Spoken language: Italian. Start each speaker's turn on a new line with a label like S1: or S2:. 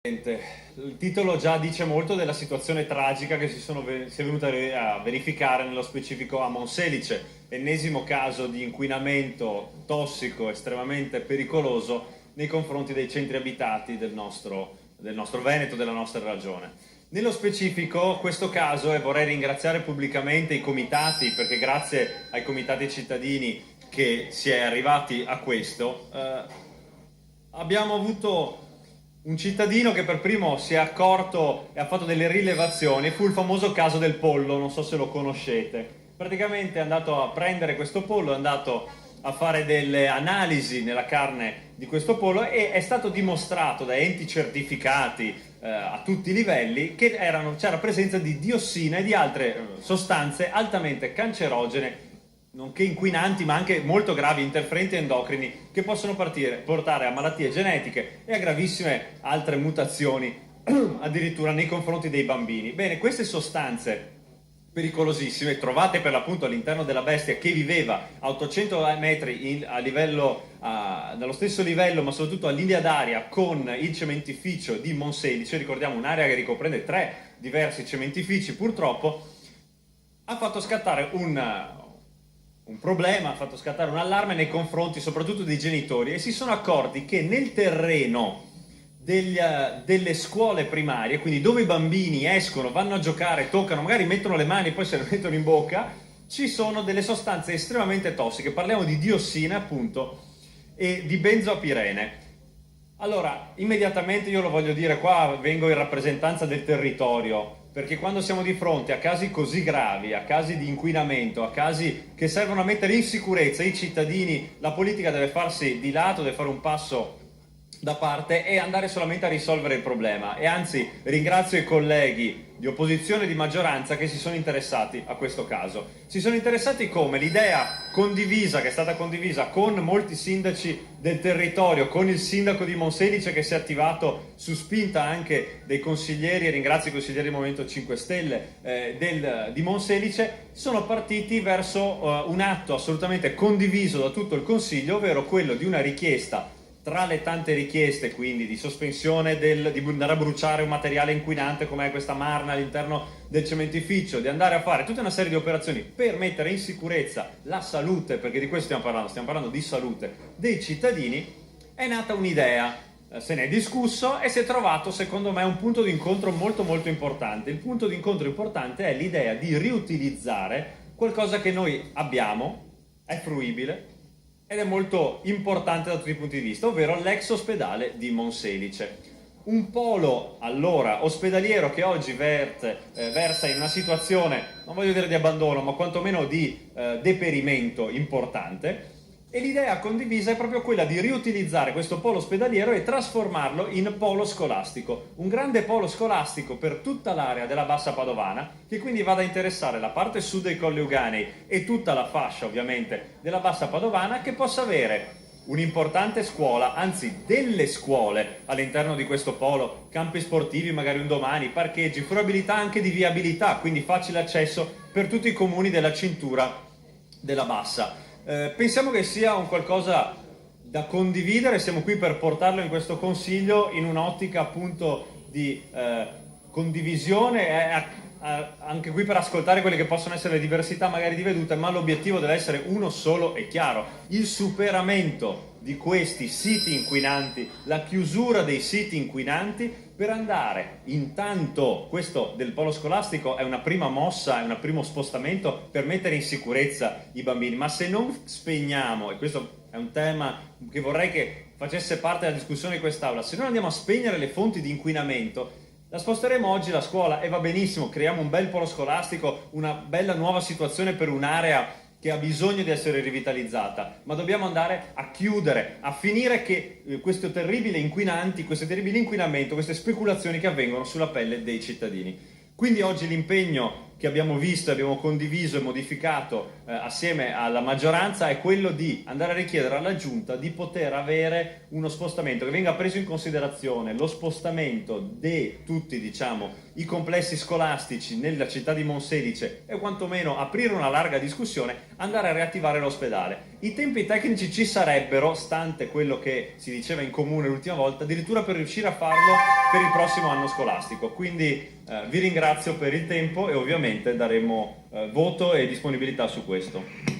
S1: Il titolo già dice molto della situazione tragica che si è venuta a verificare nello specifico a Monselice, ennesimo caso di inquinamento tossico estremamente pericoloso nei confronti dei centri abitati del nostro Veneto, della nostra regione. Nello specifico questo caso, e vorrei ringraziare pubblicamente i comitati, perché grazie ai comitati cittadini che si è arrivati a questo, abbiamo avuto un cittadino che per primo si è accorto e ha fatto delle rilevazioni. Fu il famoso caso del pollo, non so se lo conoscete. Praticamente è andato a prendere questo pollo, è andato a fare delle analisi nella carne di questo pollo e è stato dimostrato da enti certificati a tutti i livelli che c'era presenza di diossina e di altre sostanze altamente cancerogene, nonché inquinanti, ma anche molto gravi interferenti endocrini che possono portare a malattie genetiche e a gravissime altre mutazioni addirittura nei confronti dei bambini. Bene, queste sostanze pericolosissime trovate per l'appunto all'interno della bestia che viveva a 800 metri dallo stesso livello, ma soprattutto a linea d'aria con il cementificio di Monselice, ricordiamo un'area che ricomprende 3 diversi cementifici, purtroppo ha fatto scattare un problema, ha fatto scattare un allarme nei confronti soprattutto dei genitori, e si sono accorti che nel terreno delle scuole primarie, quindi dove i bambini escono, vanno a giocare, toccano, magari mettono le mani e poi se le mettono in bocca, ci sono delle sostanze estremamente tossiche. Parliamo di diossina, appunto, e di benzoapirene. Allora, immediatamente io lo voglio dire, qua vengo in rappresentanza del territorio, perché quando siamo di fronte a casi così gravi, a casi di inquinamento, a casi che servono a mettere in sicurezza i cittadini, la politica deve farsi di lato, deve fare un passo da parte e andare solamente a risolvere il problema. E anzi, ringrazio i colleghi di opposizione e di maggioranza che si sono interessati a questo caso. Si sono interessati come? L'idea condivisa, che è stata condivisa con molti sindaci del territorio, con il sindaco di Monselice che si è attivato su spinta anche dei consiglieri, e ringrazio i consiglieri del Movimento 5 Stelle di Monselice, sono partiti verso un atto assolutamente condiviso da tutto il Consiglio, ovvero quello di una richiesta, tra le tante richieste quindi di sospensione di andare a bruciare un materiale inquinante come è questa marna all'interno del cementificio, di andare a fare tutta una serie di operazioni per mettere in sicurezza la salute, perché di questo stiamo parlando di salute dei cittadini, è nata un'idea, se ne è discusso e si è trovato secondo me un punto di incontro molto molto importante. Il punto di incontro importante è l'idea di riutilizzare qualcosa che noi abbiamo, è fruibile, ed è molto importante da tutti i punti di vista, ovvero l'ex ospedale di Monselice. Un polo allora ospedaliero che oggi versa in una situazione, non voglio dire di abbandono, ma quantomeno di deperimento importante, e l'idea condivisa è proprio quella di riutilizzare questo polo ospedaliero e trasformarlo in polo scolastico, un grande polo scolastico per tutta l'area della Bassa Padovana, che quindi vada a interessare la parte sud dei Colli Euganei e tutta la fascia ovviamente della Bassa Padovana, che possa avere un'importante scuola, anzi delle scuole all'interno di questo polo, campi sportivi magari un domani, parcheggi, fruibilità anche di viabilità, quindi facile accesso per tutti i comuni della cintura della Bassa. Pensiamo che sia un qualcosa da condividere, siamo qui per portarlo in questo consiglio in un'ottica appunto di condivisione, anche qui per ascoltare quelle che possono essere le diversità magari di vedute, ma l'obiettivo deve essere uno solo e chiaro: il superamento di questi siti inquinanti, la chiusura dei siti inquinanti, per andare, intanto questo del polo scolastico è una prima mossa, è un primo spostamento per mettere in sicurezza i bambini, ma se non spegniamo, e questo è un tema che vorrei che facesse parte della discussione di quest'Aula, se non andiamo a spegnere le fonti di inquinamento, la sposteremo oggi la scuola e va benissimo, creiamo un bel polo scolastico, una bella nuova situazione per un'area che ha bisogno di essere rivitalizzata, ma dobbiamo andare a chiudere, a finire che questo terribile inquinamento, queste speculazioni che avvengono sulla pelle dei cittadini. Quindi oggi l'impegno che abbiamo visto, abbiamo condiviso e modificato assieme alla maggioranza è quello di andare a richiedere alla Giunta di poter avere uno spostamento, che venga preso in considerazione lo spostamento di tutti, diciamo, i complessi scolastici nella città di Monselice e quantomeno aprire una larga discussione, andare a riattivare l'ospedale. I tempi tecnici ci sarebbero, stante quello che si diceva in comune l'ultima volta, addirittura per riuscire a farlo per il prossimo anno scolastico. Quindi vi ringrazio per il tempo e ovviamente daremo voto e disponibilità su questo.